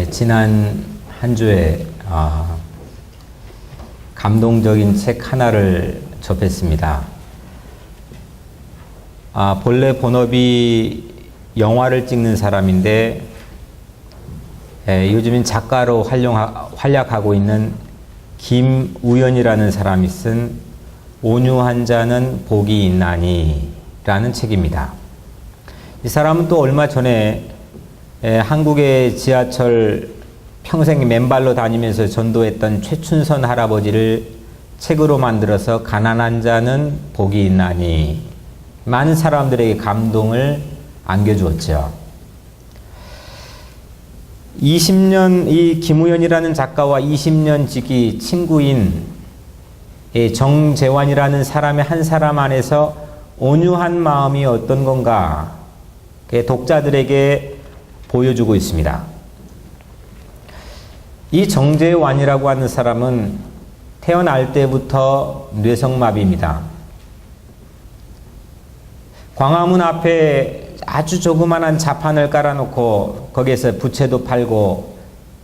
지난 한 주에 감동적인 책 하나를 접했습니다. 본래 본업이 영화를 찍는 사람인데 요즘엔 작가로 활약하고 있는 김우연이라는 사람이 쓴 온유한 자는 복이 있나니 라는 책입니다. 이 사람은 또 얼마 전에 한국의 지하철 평생 맨발로 다니면서 전도했던 최춘선 할아버지를 책으로 만들어서 가난한 자는 복이 있나니 많은 사람들에게 감동을 안겨주었죠. 20년 이 김우연이라는 작가와 20년 지기 친구인 정재환이라는 사람의 한 사람 안에서 온유한 마음이 어떤 건가 독자들에게 보여주고 있습니다. 이 정재환이라고 하는 사람은 태어날 때부터 뇌성마비입니다. 광화문 앞에 아주 조그만한 자판을 깔아놓고 거기에서 부채도 팔고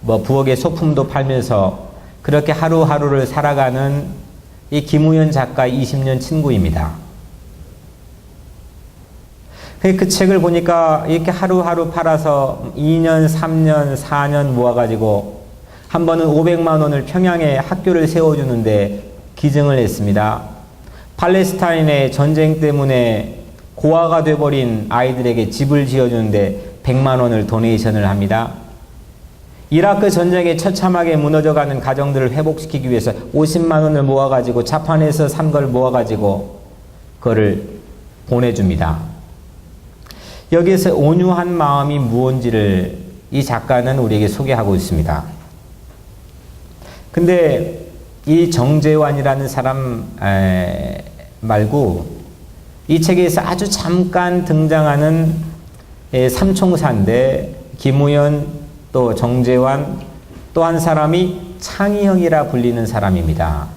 부엌의 소품도 팔면서 그렇게 하루하루를 살아가는 이 김우연 작가 20년 친구입니다. 그 책을 보니까 이렇게 하루하루 팔아서 2년, 3년, 4년 모아가지고 한 번은 500만 원을 평양에 학교를 세워주는데 기증을 했습니다. 팔레스타인의 전쟁 때문에 고아가 돼버린 아이들에게 집을 지어주는데 100만 원을 도네이션을 합니다. 이라크 전쟁에 처참하게 무너져가는 가정들을 회복시키기 위해서 50만 원을 모아가지고 자판에서 산 걸 모아가지고 그거를 보내줍니다. 여기에서 온유한 마음이 무엇인지를 이 작가는 우리에게 소개하고 있습니다. 근데 이 정재환이라는 사람 말고 이 책에서 아주 잠깐 등장하는 삼총사인데 김우연 또 정재환 또 한 사람이 창희형이라 불리는 사람입니다.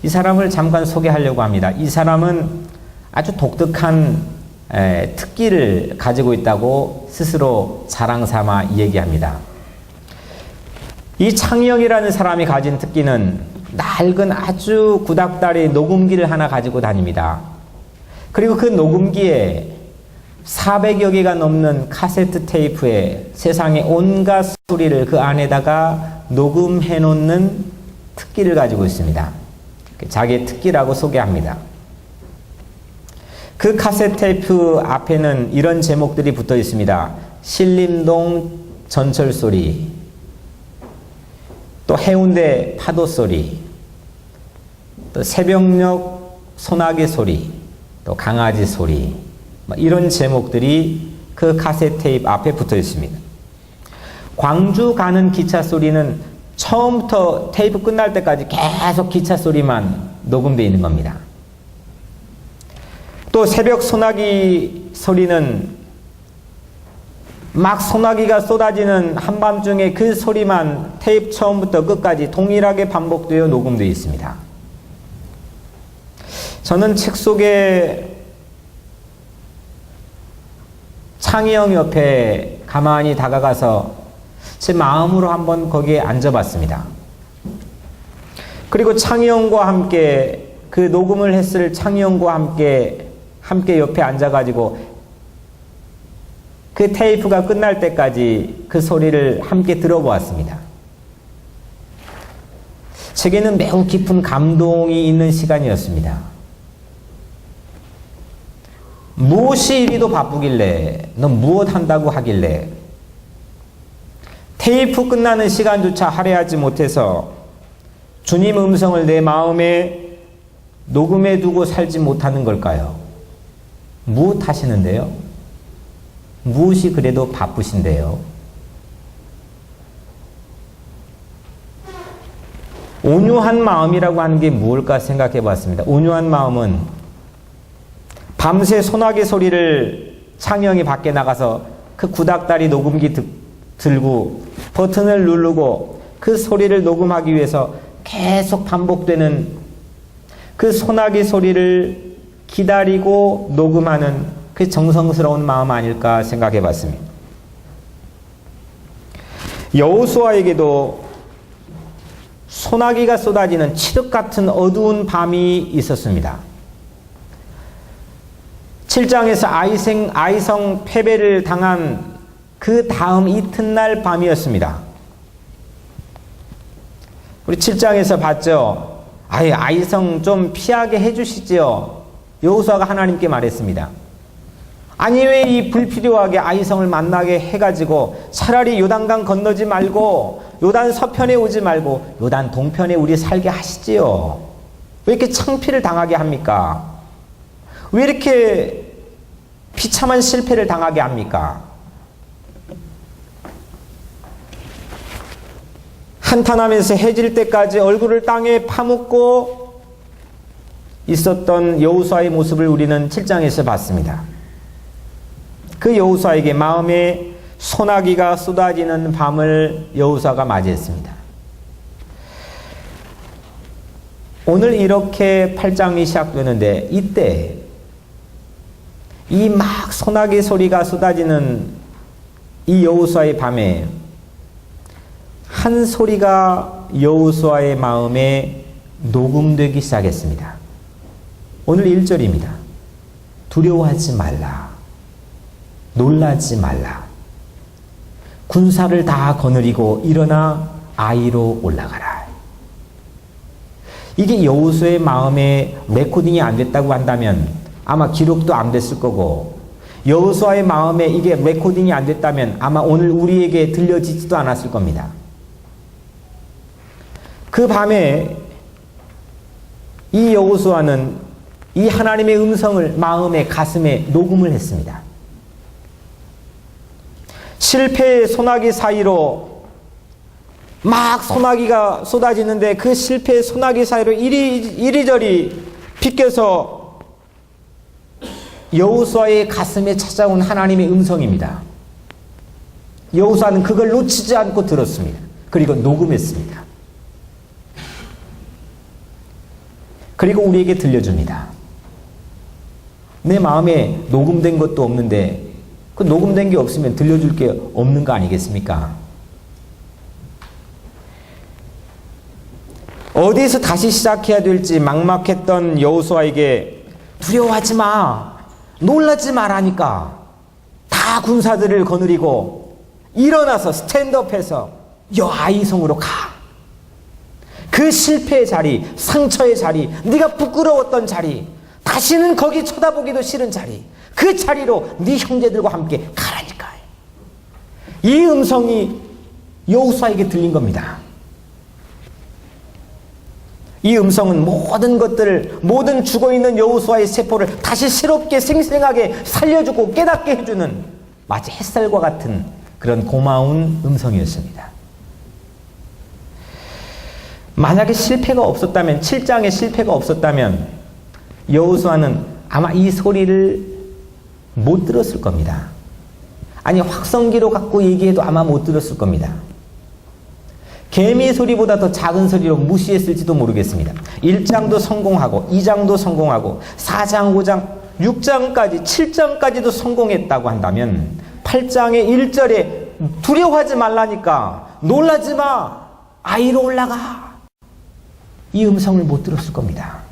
이 사람을 잠깐 소개하려고 합니다. 이 사람은 아주 독특한 특기를 가지고 있다고 스스로 자랑삼아 얘기합니다. 이 창희형이라는 사람이 가진 특기는 낡은 아주 구닥다리 녹음기를 하나 가지고 다닙니다. 그리고 그 녹음기에 400여 개가 넘는 카세트 테이프에 세상의 온갖 소리를 그 안에다가 녹음해 놓는 특기를 가지고 있습니다. 자기의 특기라고 소개합니다. 그 카세트 테이프 앞에는 이런 제목들이 붙어 있습니다. 신림동 전철 소리, 또 해운대 파도 소리, 또 새벽녘 소나기 소리, 또 강아지 소리, 이런 제목들이 그 카세트 테이프 앞에 붙어 있습니다. 광주 가는 기차 소리는 처음부터 테이프 끝날 때까지 계속 기차 소리만 녹음되어 있는 겁니다. 또 새벽 소나기 소리는 막 소나기가 쏟아지는 한밤중에 그 소리만 테이프 처음부터 끝까지 동일하게 반복되어 녹음되어 있습니다. 저는 책 속에 창희형 옆에 가만히 다가가서 제 마음으로 한번 거기에 앉아봤습니다. 그리고 창희형과 함께 그 녹음을 했을 창희형과 함께 옆에 앉아가지고 그 테이프가 끝날 때까지 그 소리를 함께 들어보았습니다. 제게는 매우 깊은 감동이 있는 시간이었습니다. 무엇이 이리도 바쁘길래, 너 무엇 한다고 하길래 테이프 끝나는 시간조차 할애하지 못해서 주님 음성을 내 마음에 녹음해 두고 살지 못하는 걸까요? 무엇 하시는데요? 무엇이 그래도 바쁘신데요? 온유한 마음이라고 하는 게 무엇일까 생각해 봤습니다. 온유한 마음은 밤새 소나기 소리를 창희형이 밖에 나가서 그 구닥다리 녹음기 들고 버튼을 누르고 그 소리를 녹음하기 위해서 계속 반복되는 그 소나기 소리를 기다리고 녹음하는 그 정성스러운 마음 아닐까 생각해 봤습니다. 여호수아에게도 소나기가 쏟아지는 칠흑 같은 어두운 밤이 있었습니다. 7장에서 아이성 패배를 당한 그 다음 이튿날 밤이었습니다. 우리 7장에서 봤죠? 아이성 좀 피하게 해주시지요. 여호수아가 하나님께 말했습니다. 아니 왜 이 불필요하게 아이성을 만나게 해가지고 차라리 요단강 건너지 말고 요단 서편에 오지 말고 요단 동편에 우리 살게 하시지요. 왜 이렇게 창피를 당하게 합니까? 왜 이렇게 비참한 실패를 당하게 합니까? 한탄하면서 해질 때까지 얼굴을 땅에 파묻고 있었던 여호수아의 모습을 우리는 7장에서 봤습니다. 그 여호수아에게 마음에 소나기가 쏟아지는 밤을 여호수아가 맞이했습니다. 오늘 이렇게 8장이 시작되는데 이때 이 막 소나기 소리가 쏟아지는 이 여호수아의 밤에 한 소리가 여호수아의 마음에 녹음되기 시작했습니다. 오늘 1절입니다. 두려워하지 말라. 놀라지 말라. 군사를 다 거느리고 일어나 아이로 올라가라. 이게 여호수아의 마음에 레코딩이 안 됐다고 한다면 아마 기록도 안 됐을 거고, 여호수아의 마음에 이게 레코딩이 안 됐다면 아마 오늘 우리에게 들려지지도 않았을 겁니다. 그 밤에 이 여호수아는 이 하나님의 음성을 마음에 가슴에 녹음을 했습니다. 실패의 소나기 사이로 막 소나기가 쏟아지는데 그 실패의 소나기 사이로 이리저리 비껴서 여호수아의 가슴에 찾아온 하나님의 음성입니다. 여호수아는 그걸 놓치지 않고 들었습니다. 그리고 녹음했습니다. 그리고 우리에게 들려줍니다. 내 마음에 녹음된 것도 없는데 그 녹음된 게 없으면 들려줄 게 없는 거 아니겠습니까? 어디서 다시 시작해야 될지 막막했던 여호수아에게 두려워하지 마, 놀라지 마라니까 다 군사들을 거느리고 일어나서 스탠드업해서 아이성으로 가. 그 실패의 자리, 상처의 자리, 네가 부끄러웠던 자리, 다시는 거기 쳐다보기도 싫은 자리, 그 자리로 네 형제들과 함께 가라니까. 이 음성이 여호수아에게 들린 겁니다. 이 음성은 모든 것들을, 모든 죽어있는 여호수아의 세포를 다시 새롭게 생생하게 살려주고 깨닫게 해주는 마치 햇살과 같은 그런 고마운 음성이었습니다. 만약에 실패가 없었다면, 7장에 실패가 없었다면 여호수아는 아마 이 소리를 못 들었을 겁니다. 아니, 확성기로 갖고 얘기해도 아마 못 들었을 겁니다. 개미 소리보다 더 작은 소리로 무시했을지도 모르겠습니다. 1장도 성공하고 2장도 성공하고 4장, 5장, 6장까지 7장까지도 성공했다고 한다면 8장의 1절에 두려워하지 말라니까, 놀라지 마, 아이로 올라가, 이 음성을 못 들었을 겁니다.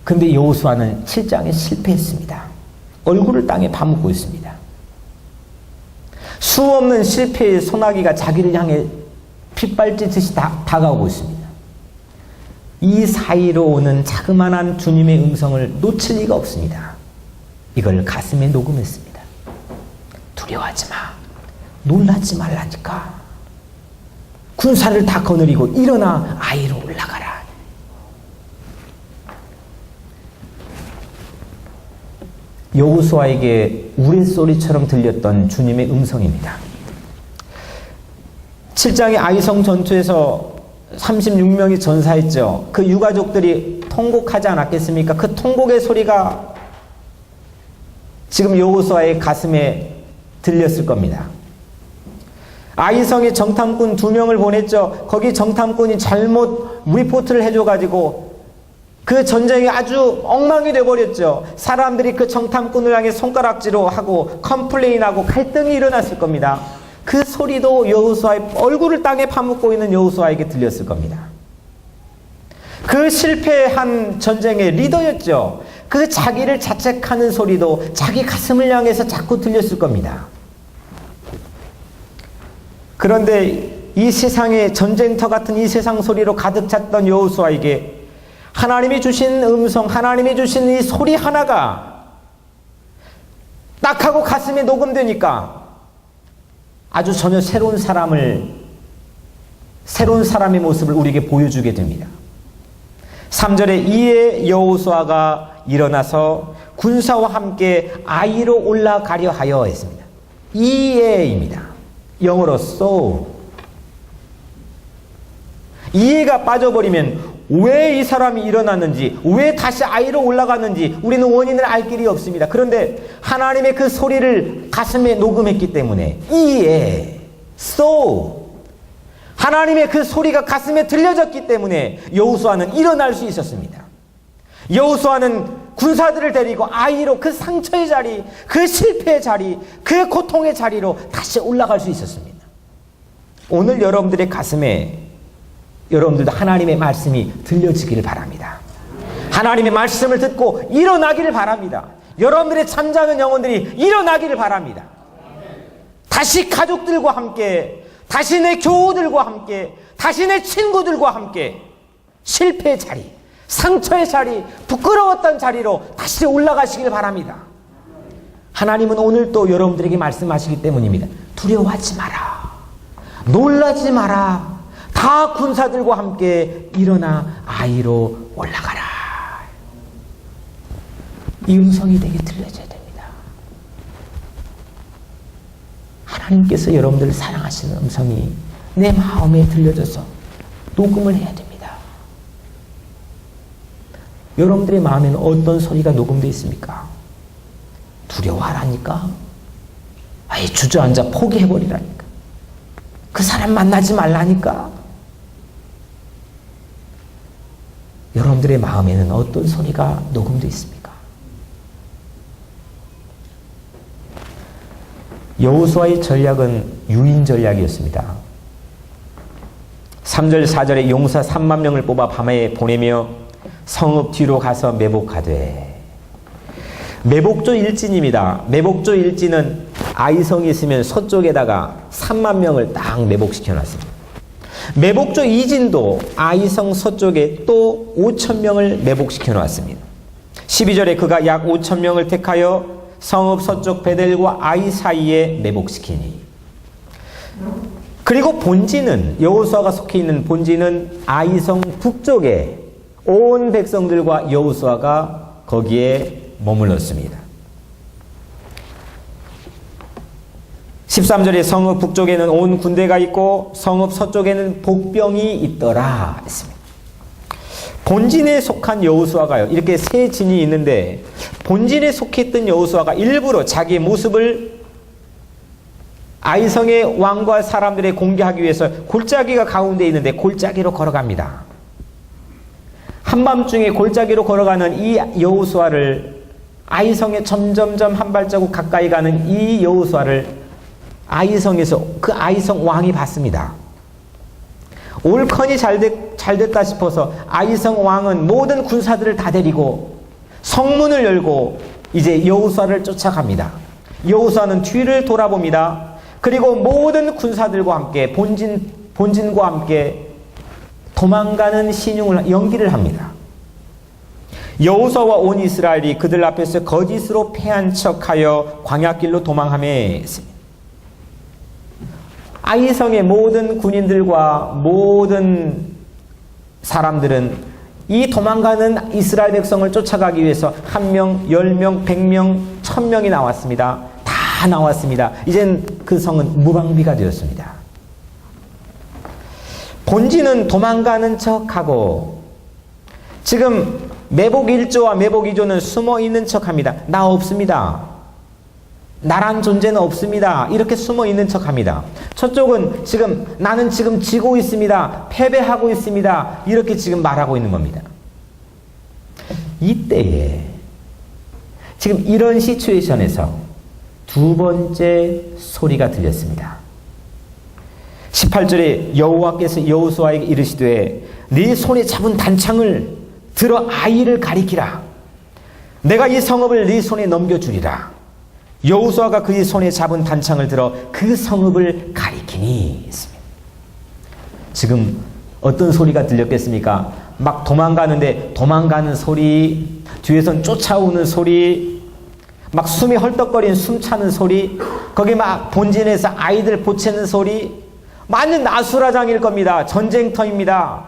근데 여호수아는 7장에 실패했습니다. 얼굴을 땅에 파묻고 있습니다. 수없는 실패의 소나기가 자기를 향해 핏발짓듯이 다가오고 있습니다. 이 사이로 오는 자그마한 주님의 음성을 놓칠 리가 없습니다. 이걸 가슴에 녹음했습니다. 두려워하지 마, 놀라지 말라니까, 군사를 다 거느리고 일어나 아이로 올라가라. 여호수아에게 우레소리처럼 들렸던 주님의 음성입니다. 7장의 아이성 전투에서 36명이 전사했죠. 그 유가족들이 통곡하지 않았겠습니까? 그 통곡의 소리가 지금 여호수아의 가슴에 들렸을 겁니다. 아이성에 정탐꾼 2명을 보냈죠. 거기 정탐꾼이 잘못 리포트를 해줘가지고 그 전쟁이 아주 엉망이 돼버렸죠. 사람들이 그 정탐꾼을 향해 손가락질로 하고 컴플레인하고 갈등이 일어났을 겁니다. 그 소리도 여호수아의 얼굴을 땅에 파묻고 있는 여호수아에게 들렸을 겁니다. 그 실패한 전쟁의 리더였죠. 그 자기를 자책하는 소리도 자기 가슴을 향해서 자꾸 들렸을 겁니다. 그런데 이 세상의 전쟁터 같은 이 세상 소리로 가득 찼던 여호수아에게 하나님이 주신 음성, 하나님이 주신 이 소리 하나가 딱 하고 가슴에 녹음되니까 아주 전혀 새로운 사람의 모습을 우리에게 보여주게 됩니다. 3절에 이에 여호수아가 일어나서 군사와 함께 아이로 올라가려 하여 했습니다. 이에입니다. 영어로 so. 이해가 빠져버리면 왜 이 사람이 일어났는지, 왜 다시 아이로 올라갔는지 우리는 원인을 알 길이 없습니다. 그런데 하나님의 그 소리를 가슴에 녹음했기 때문에 이해, so 하나님의 그 소리가 가슴에 들려졌기 때문에 여호수아는 일어날 수 있었습니다. 여호수아는 군사들을 데리고 아이로 그 상처의 자리, 그 실패의 자리, 그 고통의 자리로 다시 올라갈 수 있었습니다. 오늘 여러분들의 가슴에 여러분들도 하나님의 말씀이 들려지기를 바랍니다. 하나님의 말씀을 듣고 일어나기를 바랍니다. 여러분들의 잠자는 영혼들이 일어나기를 바랍니다. 다시 가족들과 함께, 다시 내 교우들과 함께, 다시 내 친구들과 함께 실패의 자리, 상처의 자리, 부끄러웠던 자리로 다시 올라가시길 바랍니다. 하나님은 오늘 또 여러분들에게 말씀하시기 때문입니다. 두려워하지 마라. 놀라지 마라. 다 군사들과 함께 일어나 아이로 올라가라. 이 음성이 되게 들려져야 됩니다. 하나님께서 여러분들을 사랑하시는 음성이 내 마음에 들려져서 녹음을 해야 됩니다. 여러분들의 마음에는 어떤 소리가 녹음되어 있습니까? 두려워하라니까? 아예 주저앉아 포기해버리라니까? 그 사람 만나지 말라니까? 여러분들의 마음에는 어떤 소리가 녹음되어 있습니까? 여호수아의 전략은 유인 전략이었습니다. 3절 4절에 용사 3만 명을 뽑아 밤에 보내며 성읍 뒤로 가서 매복하되. 매복조 일진입니다. 매복조 일진은 아이성이 있으면 서쪽에다가 3만 명을 딱 매복시켜 놨습니다. 매복조 이진도 아이성 서쪽에 또 5천 명을 매복시켜 놨습니다. 12절에 그가 약 5천 명을 택하여 성읍 서쪽 베델과 아이 사이에 매복시키니. 그리고 본지는, 여호수아가 속해 있는 본지는 아이성 북쪽에 온 백성들과 여호수아가 거기에 머물렀습니다. 13절에 성읍 북쪽에는 온 군대가 있고 성읍 서쪽에는 복병이 있더라 했습니다. 본진에 속한 여호수아가요, 이렇게 세 진이 있는데 본진에 속했던 여호수아가 일부러 자기의 모습을 아이성의 왕과 사람들에 공개하기 위해서 골짜기가 가운데 있는데 골짜기로 걸어갑니다. 한밤중에 골짜기로 걸어가는 이 여호수아를, 아이성에 점점점 한 발자국 가까이 가는 이 여호수아를 아이성에서 그 아이성 왕이 봤습니다. 올컨이 잘 됐다 싶어서 아이성 왕은 모든 군사들을 다 데리고 성문을 열고 이제 여호수아를 쫓아갑니다. 여호수아는 뒤를 돌아봅니다. 그리고 모든 군사들과 함께 본진과 함께 도망가는 신용을 연기를 합니다. 여호수아와 온 이스라엘이 그들 앞에서 거짓으로 패한 척하여 광야길로 도망하며 했습니다. 아이성의 모든 군인들과 모든 사람들은 이 도망가는 이스라엘 백성을 쫓아가기 위해서 1명, 10명, 100명, 1000명이 나왔습니다. 다 나왔습니다. 이젠 그 성은 무방비가 되었습니다. 본진은 도망가는 척하고 지금 매복 1조와 매복 2조는 숨어 있는 척합니다. 나 없습니다. 나란 존재는 없습니다. 이렇게 숨어 있는 척합니다. 저쪽은 지금 나는 지금 지고 있습니다. 패배하고 있습니다. 이렇게 지금 말하고 있는 겁니다. 이때에 지금 이런 시츄에이션에서 두 번째 소리가 들렸습니다. 18절에 여호와께서 여호수아에게 이르시되 네 손에 잡은 단창을 들어 아이를 가리키라. 내가 이 성읍을 네 손에 넘겨주리라. 여호수아가 그의 손에 잡은 단창을 들어 그 성읍을 가리키니 했습니다. 지금 어떤 소리가 들렸겠습니까? 막 도망가는데 도망가는 소리, 뒤에선 쫓아오는 소리, 막 숨이 헐떡거리는 숨차는 소리, 거기 막 본진에서 아이들 보채는 소리, 완전 나수라장일 겁니다. 전쟁터입니다.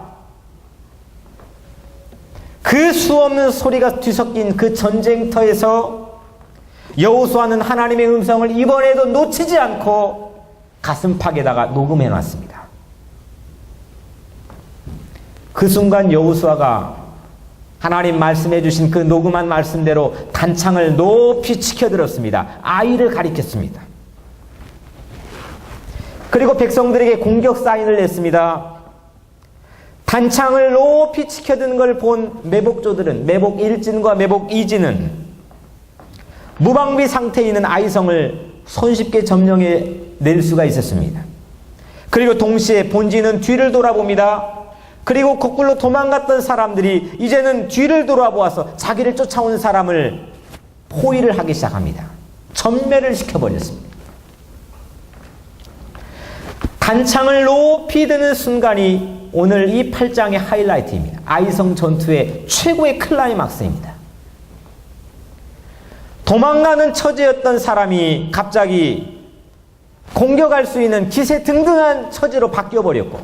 그 수없는 소리가 뒤섞인 그 전쟁터에서 여호수아는 하나님의 음성을 이번에도 놓치지 않고 가슴팍에다가 녹음해 놨습니다. 그 순간 여호수아가 하나님 말씀해 주신 그 녹음한 말씀대로 단창을 높이 치켜들었습니다. 아이를 가리켰습니다. 그리고 백성들에게 공격 사인을 냈습니다. 단창을 높이 치켜드는 걸 본 매복조들은, 매복 1진과 매복 2진은 무방비 상태에 있는 아이성을 손쉽게 점령해 낼 수가 있었습니다. 그리고 동시에 본진은 뒤를 돌아봅니다. 그리고 거꾸로 도망갔던 사람들이 이제는 뒤를 돌아보아서 자기를 쫓아온 사람을 포위를 하기 시작합니다. 전멸을 시켜버렸습니다. 단창을 높이 드는 순간이 오늘 이 8장의 하이라이트입니다. 아이성 전투의 최고의 클라이막스입니다. 도망가는 처지였던 사람이 갑자기 공격할 수 있는 기세 등등한 처지로 바뀌어버렸고,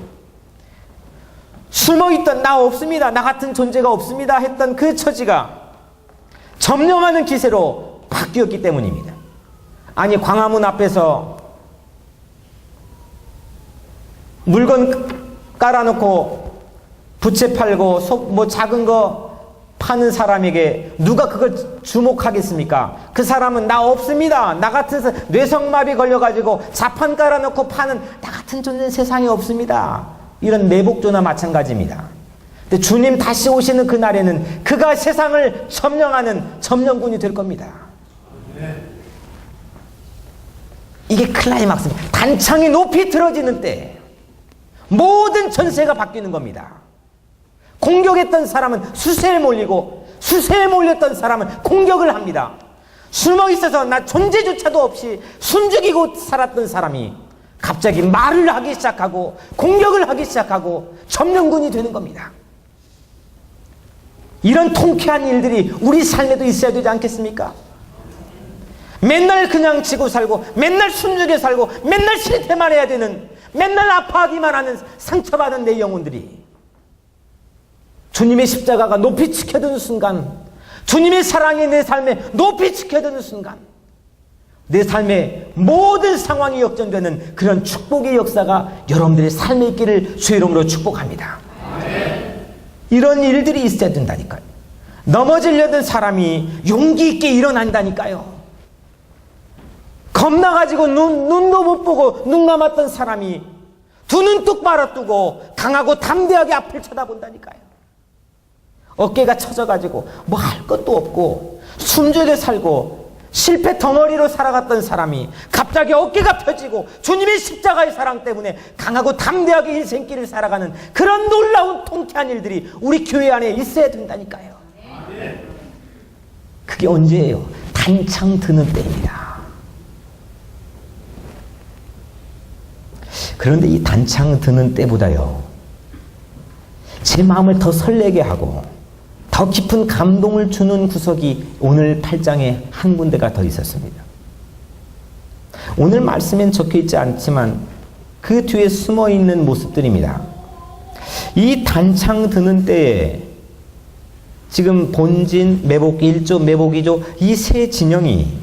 숨어있던 나 없습니다, 나 같은 존재가 없습니다 했던 그 처지가 점령하는 기세로 바뀌었기 때문입니다. 아니, 광화문 앞에서 물건 깔아놓고 부채 팔고 뭐 작은 거 파는 사람에게 누가 그걸 주목하겠습니까? 그 사람은 나 없습니다, 나 같은 뇌성마비 걸려가지고 자판 깔아놓고 파는 나 같은 존재는 세상에 없습니다. 이런 매복조나 마찬가지입니다. 근데 주님 다시 오시는 그날에는 그가 세상을 점령하는 점령군이 될 겁니다. 이게 클라이막스입니다. 단창이 높이 들어지는 때 모든 전세가 바뀌는 겁니다. 공격했던 사람은 수세에 몰리고, 수세에 몰렸던 사람은 공격을 합니다. 숨어 있어서 나 존재조차도 없이 숨죽이고 살았던 사람이 갑자기 말을 하기 시작하고 공격을 하기 시작하고 점령군이 되는 겁니다. 이런 통쾌한 일들이 우리 삶에도 있어야 되지 않겠습니까? 맨날 그냥 지고 살고, 맨날 숨죽여 살고, 맨날 실패만 해야 되는, 맨날 아파하기만 하는 상처받은 내 영혼들이 주님의 십자가가 높이 지켜드는 순간, 주님의 사랑이 내 삶에 높이 지켜드는 순간, 내 삶의 모든 상황이 역전되는 그런 축복의 역사가 여러분들의 삶에 있기를 주의 이름으로 축복합니다. 이런 일들이 있어야 된다니까요. 넘어지려던 사람이 용기 있게 일어난다니까요. 겁나가지고 눈도 못 보고 눈 감았던 사람이 두 눈 똑바로 뜨고 강하고 담대하게 앞을 쳐다본다니까요. 어깨가 처져가지고 뭐 할 것도 없고 숨죽여 살고 실패 덩어리로 살아갔던 사람이 갑자기 어깨가 펴지고 주님의 십자가의 사랑 때문에 강하고 담대하게 인생길을 살아가는 그런 놀라운 통쾌한 일들이 우리 교회 안에 있어야 된다니까요. 그게 언제예요? 단창 드는 때입니다. 그런데 이 단창 드는 때보다요, 제 마음을 더 설레게 하고 더 깊은 감동을 주는 구석이 오늘 8장에 한 군데가 더 있었습니다. 오늘 말씀엔 적혀있지 않지만 그 뒤에 숨어있는 모습들입니다. 이 단창 드는 때에 지금 본진, 매복 1조, 매복 2조 이 세 진영이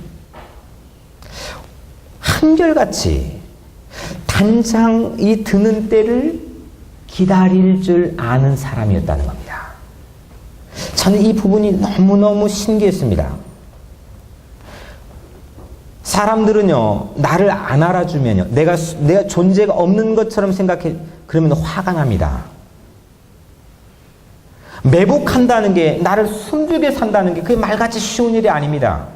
한결같이 단창이 드는 때를 기다릴 줄 아는 사람이었다는 겁니다. 저는 이 부분이 너무너무 신기했습니다. 사람들은요, 나를 안 알아주면요, 내가 존재가 없는 것처럼 생각해, 그러면 화가 납니다. 매복한다는 게, 나를 숨죽여 산다는 게 그게 말같이 쉬운 일이 아닙니다.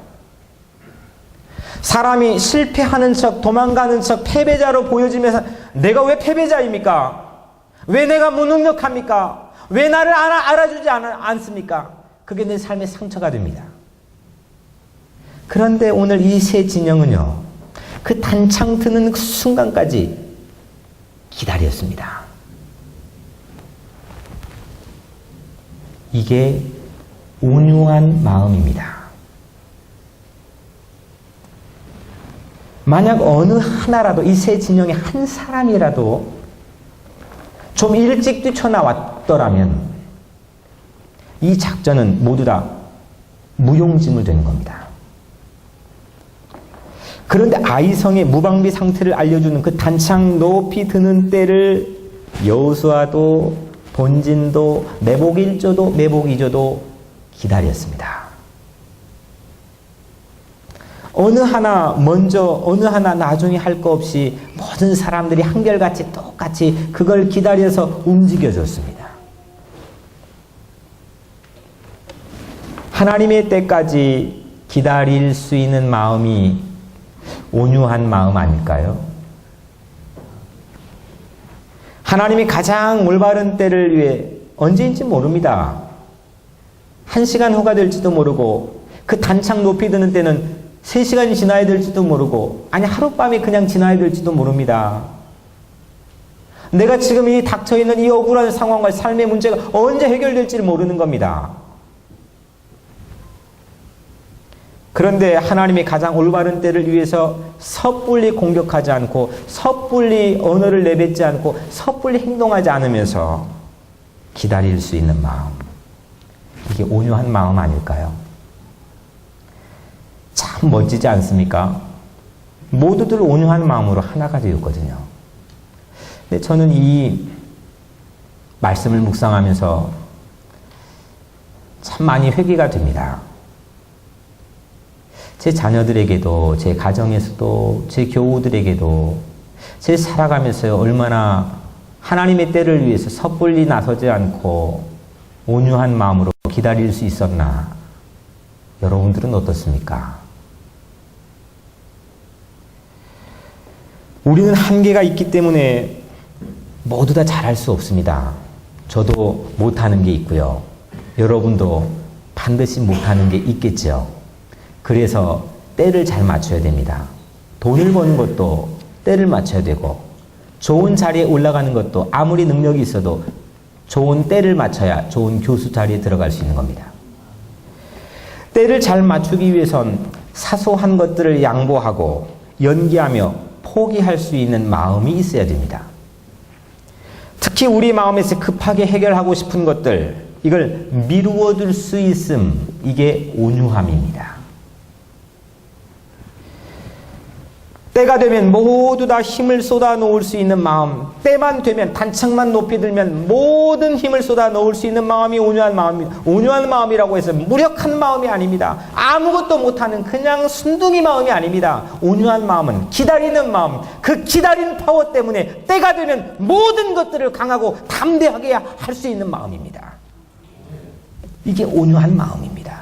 사람이 실패하는 척, 도망가는 척, 패배자로 보여지면서 내가 왜 패배자입니까? 왜 내가 무능력합니까? 왜 나를 알아주지 않습니까? 그게 내 삶의 상처가 됩니다. 그런데 오늘 이 세 진영은요, 그 단창 드는 그 순간까지 기다렸습니다. 이게 온유한 마음입니다. 만약 어느 하나라도 이 세 진영의 한 사람이라도 좀 일찍 뛰쳐나왔더라면 이 작전은 모두 다 무용지물 되는 겁니다. 그런데 아이성의 무방비 상태를 알려주는 그 단창 높이 드는 때를 여호수아도 본진도 매복일조도 매복이조도 기다렸습니다. 어느 하나 먼저 어느 하나 나중에 할 거 없이 모든 사람들이 한결같이 똑같이 그걸 기다려서 움직여줬습니다. 하나님의 때까지 기다릴 수 있는 마음이 온유한 마음 아닐까요? 하나님이 가장 올바른 때를 위해 언제인지 모릅니다. 1시간 후가 될지도 모르고 그 단창 높이 드는 때는 3시간이 지나야 될지도 모르고 아니 하룻밤이 그냥 지나야 될지도 모릅니다. 내가 지금 이 닥쳐있는 이 억울한 상황과 삶의 문제가 언제 해결될지를 모르는 겁니다. 그런데 하나님이 가장 올바른 때를 위해서 섣불리 공격하지 않고 섣불리 언어를 내뱉지 않고 섣불리 행동하지 않으면서 기다릴 수 있는 마음, 이게 온유한 마음 아닐까요? 참 멋지지 않습니까? 모두들 온유한 마음으로 하나가 되었거든요. 근데 저는 이 말씀을 묵상하면서 참 많이 회개가 됩니다. 제 자녀들에게도, 제 가정에서도, 제 교우들에게도 제 살아가면서 얼마나 하나님의 때를 위해서 섣불리 나서지 않고 온유한 마음으로 기다릴 수 있었나. 여러분들은 어떻습니까? 우리는 한계가 있기 때문에 모두 다 잘할 수 없습니다. 저도 못하는 게 있고요. 여러분도 반드시 못하는 게 있겠죠. 그래서 때를 잘 맞춰야 됩니다. 돈을 버는 것도 때를 맞춰야 되고 좋은 자리에 올라가는 것도 아무리 능력이 있어도 좋은 때를 맞춰야 좋은 교수 자리에 들어갈 수 있는 겁니다. 때를 잘 맞추기 위해선 사소한 것들을 양보하고 연기하며 포기할 수 있는 마음이 있어야 됩니다. 특히 우리 마음에서 급하게 해결하고 싶은 것들, 이걸 미루어 둘 수 있음, 이게 온유함입니다. 때가 되면 모두 다 힘을 쏟아 놓을 수 있는 마음, 때만 되면 단창만 높이 들면 모든 힘을 쏟아 놓을 수 있는 마음이 온유한 마음입니다. 온유한 마음이라고 해서 무력한 마음이 아닙니다. 아무것도 못하는 그냥 순둥이 마음이 아닙니다. 온유한 마음은 기다리는 마음, 그 기다리는 파워 때문에 때가 되면 모든 것들을 강하고 담대하게 할 수 있는 마음입니다. 이게 온유한 마음입니다.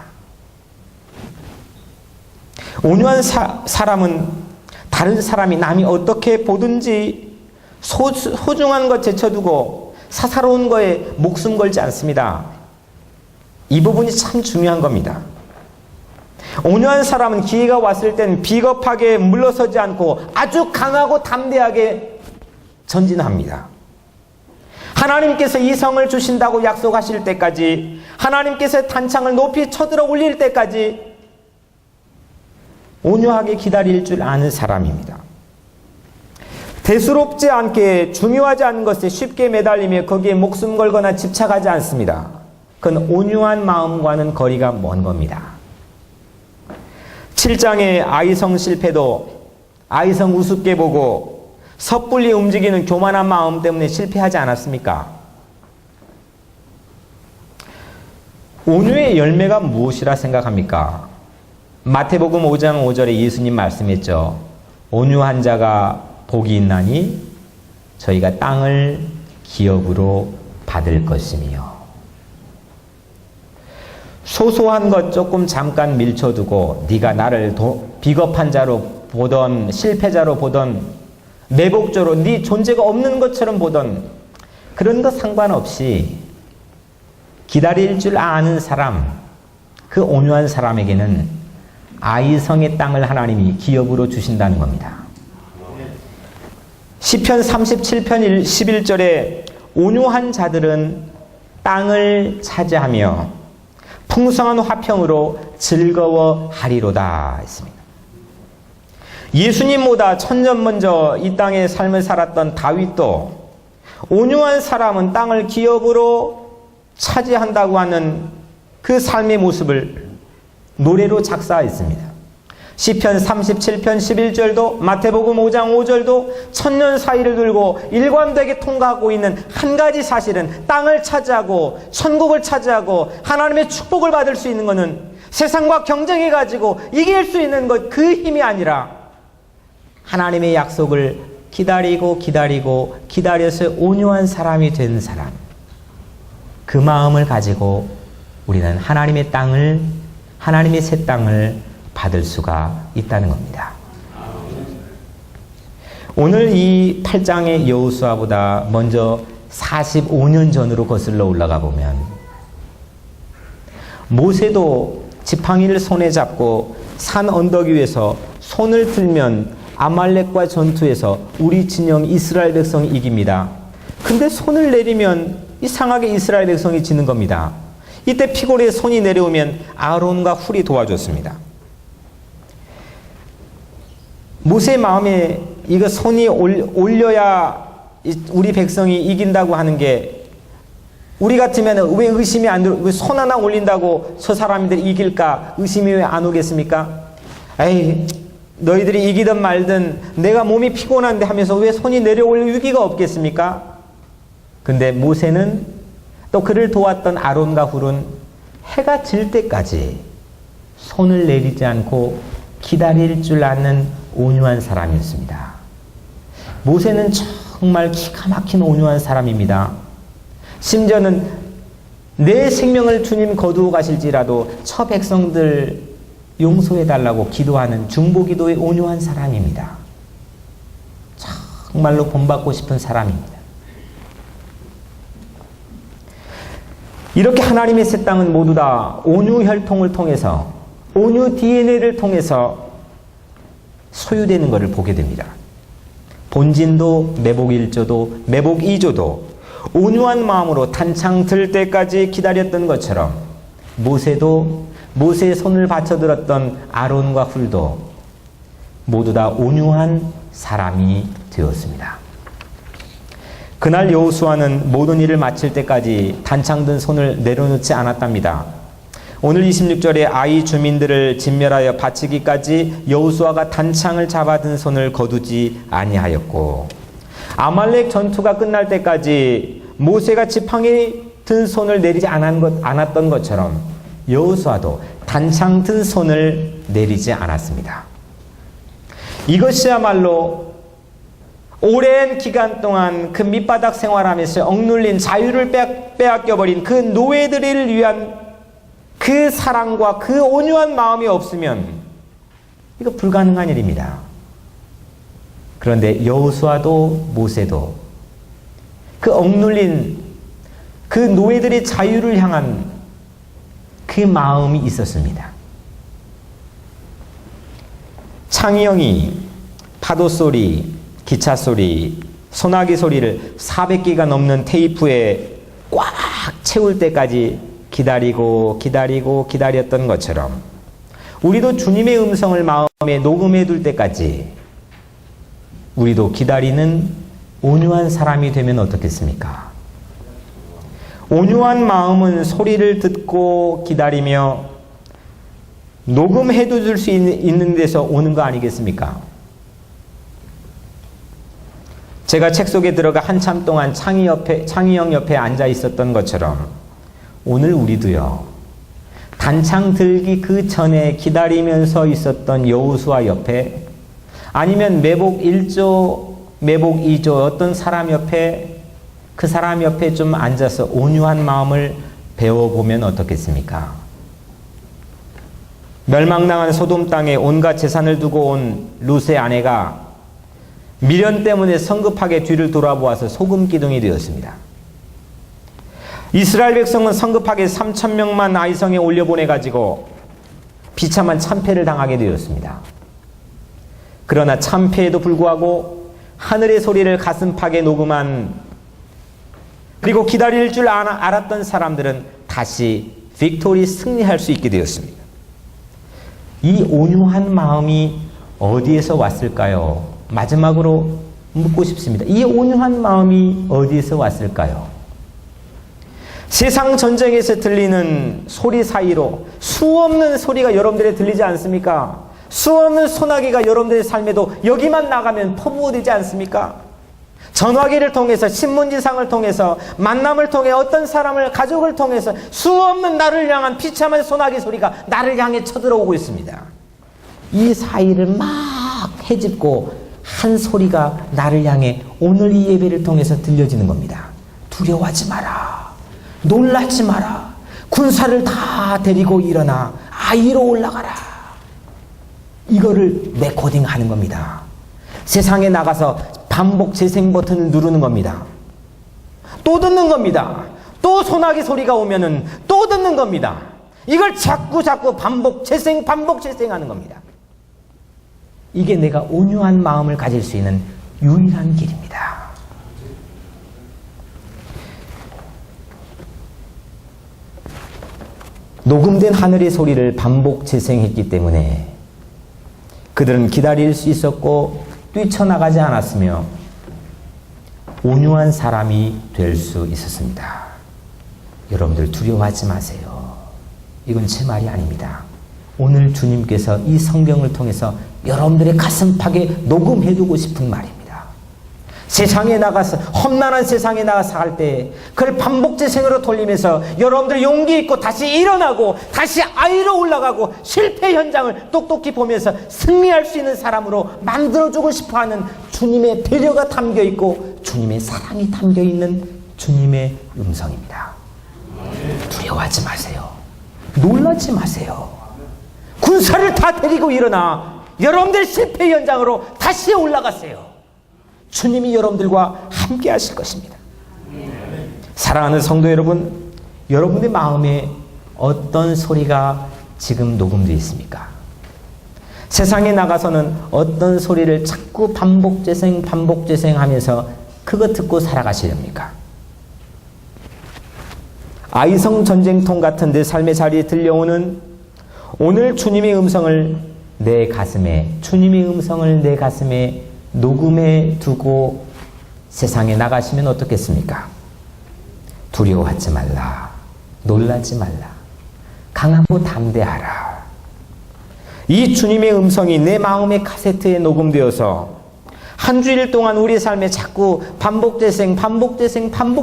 온유한 사람은 다른 사람이 남이 어떻게 보든지 소중한 것 제쳐두고 사사로운 거에 목숨 걸지 않습니다. 이 부분이 참 중요한 겁니다. 온유한 사람은 기회가 왔을 땐 비겁하게 물러서지 않고 아주 강하고 담대하게 전진합니다. 하나님께서 이 성을 주신다고 약속하실 때까지, 하나님께서 단창을 높이 쳐들어 올릴 때까지 온유하게 기다릴 줄 아는 사람입니다. 대수롭지 않게 중요하지 않은 것에 쉽게 매달리며 거기에 목숨 걸거나 집착하지 않습니다. 그건 온유한 마음과는 거리가 먼 겁니다. 7장의 아이성 실패도 아이성 우습게 보고 섣불리 움직이는 교만한 마음 때문에 실패하지 않았습니까? 온유의 열매가 무엇이라 생각합니까? 마태복음 5장 5절에 예수님 말씀했죠. 온유한 자가 복이 있나니 저희가 땅을 기업으로 받을 것이며. 소소한 것 조금 잠깐 밀쳐두고 네가 나를 비겁한 자로 보던 실패자로 보던 매복적으로 네 존재가 없는 것처럼 보던 그런 것 상관없이 기다릴 줄 아는 사람, 그 온유한 사람에게는 아이성의 땅을 하나님이 기업으로 주신다는 겁니다. 시편 37편 11절에 온유한 자들은 땅을 차지하며 풍성한 화평으로 즐거워하리로다 했습니다. 예수님보다 천년 먼저 이 땅의 삶을 살았던 다윗도 온유한 사람은 땅을 기업으로 차지한다고 하는 그 삶의 모습을 노래로 작사했습니다. 시편 37편 11절도 마태복음 5장 5절도 천년 사이를 들고 일관되게 통과하고 있는 한 가지 사실은 땅을 차지하고 천국을 차지하고 하나님의 축복을 받을 수 있는 것은 세상과 경쟁해가지고 이길 수 있는 것, 그 힘이 아니라 하나님의 약속을 기다려서 온유한 사람이 된 사람, 그 마음을 가지고 우리는 하나님의 땅을, 하나님의 새 땅을 받을 수가 있다는 겁니다. 오늘 이 8장의 여호수아보다 먼저 45년 전으로 거슬러 올라가 보면 모세도 지팡이를 손에 잡고 산 언덕 위에서 손을 들면 아말렉과 전투에서 우리 진영 이스라엘 백성이 이깁니다. 근데 손을 내리면 이상하게 이스라엘 백성이 지는 겁니다. 이때 피골에 손이 내려오면 아론과 훌이 도와줬습니다. 모세 마음에 이거 손이 올려야 우리 백성이 이긴다고 하는 게, 우리 같으면 왜 의심이 안 들어? 왜 손 하나 올린다고 저 사람들이 이길까? 의심이 왜 안 오겠습니까? 에이, 너희들이 이기든 말든 내가 몸이 피곤한데 하면서 왜 손이 내려올 위기가 없겠습니까? 근데 모세는 또 그를 도왔던 아론과 훌은 해가 질 때까지 손을 내리지 않고 기다릴 줄 아는 온유한 사람이었습니다. 모세는 정말 기가 막힌 온유한 사람입니다. 심지어는 내 생명을 주님 거두어 가실지라도 저 백성들 용서해달라고 기도하는 중보기도의 온유한 사람입니다. 정말로 본받고 싶은 사람입니다. 이렇게 하나님의 새 땅은 모두 다 온유 혈통을 통해서, 온유 DNA를 통해서 소유되는 것을 보게 됩니다. 본진도 매복 1조도 매복 2조도 온유한 마음으로 단창 들 때까지 기다렸던 것처럼 모세도 모세의 손을 받쳐들었던 아론과 훌도 모두 다 온유한 사람이 되었습니다. 그날 여호수아는 모든 일을 마칠 때까지 단창 든 손을 내려놓지 않았답니다. 오늘 26절에 아이 주민들을 진멸하여 바치기까지 여호수아가 단창을 잡아든 손을 거두지 아니하였고, 아말렉 전투가 끝날 때까지 모세가 지팡이 든 손을 내리지 않았던 것처럼 여호수아도 단창 든 손을 내리지 않았습니다. 이것이야말로 오랜 기간 동안 그 밑바닥 생활하면서 억눌린 자유를 빼앗겨버린 그 노예들을 위한 그 사랑과 그 온유한 마음이 없으면 이거 불가능한 일입니다. 그런데 여호수아도 모세도 그 억눌린 그 노예들의 자유를 향한 그 마음이 있었습니다. 창의형이 파도 소리, 기차 소리, 소나기 소리를 400개가 넘는 테이프에 꽉 채울 때까지 기다렸던 것처럼 우리도 주님의 음성을 마음에 녹음해 둘 때까지 우리도 기다리는 온유한 사람이 되면 어떻겠습니까? 온유한 마음은 소리를 듣고 기다리며 녹음해 둘 수 있는 데서 오는 거 아니겠습니까? 제가 책 속에 들어가 한참 동안 창의형 옆에 앉아 있었던 것처럼 오늘 우리도요, 단창 들기 그 전에 기다리면서 있었던 여호수아 옆에, 아니면 매복 1조, 매복 2조 어떤 사람 옆에, 그 사람 옆에 좀 앉아서 온유한 마음을 배워보면 어떻겠습니까? 멸망당한 소돔 땅에 온갖 재산을 두고 온 룻의 아내가 미련 때문에 성급하게 뒤를 돌아보아서 소금 기둥이 되었습니다. 이스라엘 백성은 성급하게 3,000명만 아이성에 올려보내가지고 비참한 참패를 당하게 되었습니다. 그러나 참패에도 불구하고 하늘의 소리를 가슴팍에 녹음한, 그리고 기다릴 줄 알았던 사람들은 다시 빅토리 승리할 수 있게 되었습니다. 이 온유한 마음이 어디에서 왔을까요? 마지막으로 묻고 싶습니다. 이 온유한 마음이 어디에서 왔을까요? 세상 전쟁에서 들리는 소리 사이로 수없는 소리가 여러분들에 들리지 않습니까? 수없는 소나기가 여러분들의 삶에도 여기만 나가면 퍼부어지지 않습니까? 전화기를 통해서, 신문지상을 통해서, 만남을 통해, 어떤 사람을, 가족을 통해서 수없는 나를 향한 비참한 소나기 소리가 나를 향해 쳐들어오고 있습니다. 이 사이를 막 헤집고 한 소리가 나를 향해 오늘 이 예배를 통해서 들려지는 겁니다. 두려워하지 마라. 놀라지 마라. 군사를 다 데리고 일어나. 아이로 올라가라. 이거를 레코딩 하는 겁니다. 세상에 나가서 반복 재생 버튼을 누르는 겁니다. 또 듣는 겁니다. 또 소나기 소리가 오면은 또 듣는 겁니다. 이걸 자꾸 반복 재생하는 겁니다. 이게 내가 온유한 마음을 가질 수 있는 유일한 길입니다. 녹음된 하늘의 소리를 반복 재생했기 때문에 그들은 기다릴 수 있었고 뛰쳐나가지 않았으며 온유한 사람이 될 수 있었습니다. 여러분들 두려워하지 마세요. 이건 제 말이 아닙니다. 오늘 주님께서 이 성경을 통해서 여러분들의 가슴팍에 녹음해두고 싶은 말입니다. 세상에 나가서, 험난한 세상에 나가서 할 때 그걸 반복 재생으로 돌리면서 여러분들 용기 있고 다시 일어나고 다시 아이로 올라가고 실패 현장을 똑똑히 보면서 승리할 수 있는 사람으로 만들어주고 싶어하는 주님의 배려가 담겨있고 주님의 사랑이 담겨있는 주님의 음성입니다. 두려워하지 마세요. 놀라지 마세요. 군사를 다 데리고 일어나 여러분들 실패 현장으로 다시 올라가세요. 주님이 여러분들과 함께 하실 것입니다. 사랑하는 성도 여러분, 여러분의 마음에 어떤 소리가 지금 녹음되어 있습니까? 세상에 나가서는 어떤 소리를 자꾸 반복 재생하면서 그거 듣고 살아가시렵니까? 아이성 전쟁통 같은 내 삶의 자리에 들려오는 오늘 주님의 음성을 내 가슴에, 주님의 음성을 내 가슴에 녹음해 두고 세상에 나가시면 어떻겠습니까? 두려워하지 말라. 놀라지 말라. 강하고 담대하라. 이 주님의 음성이 내 마음의 카세트에 녹음되어서 한 주일 동안 우리 삶에 자꾸 반복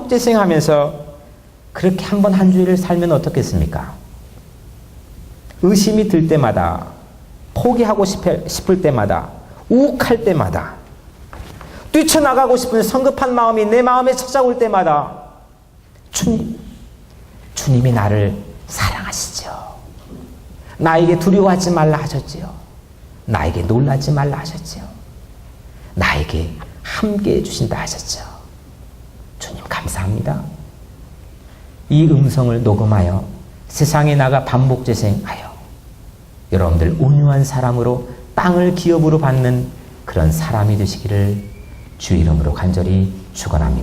재생하면서 그렇게 한 주일을 살면 어떻겠습니까? 의심이 들 때마다, 포기하고 싶을 때마다, 욱할 때마다, 뛰쳐나가고 싶은 성급한 마음이 내 마음에 찾아올 때마다 주님이 나를 사랑하시죠. 나에게 두려워하지 말라 하셨지요. 나에게 놀라지 말라 하셨지요. 나에게 함께 해주신다 하셨죠. 주님 감사합니다. 이 음성을 녹음하여 세상에 나가 반복 재생하여 여러분들 온유한 사람으로 땅을 기업으로 받는 그런 사람이 되시기를 주 이름으로 간절히 축원합니다.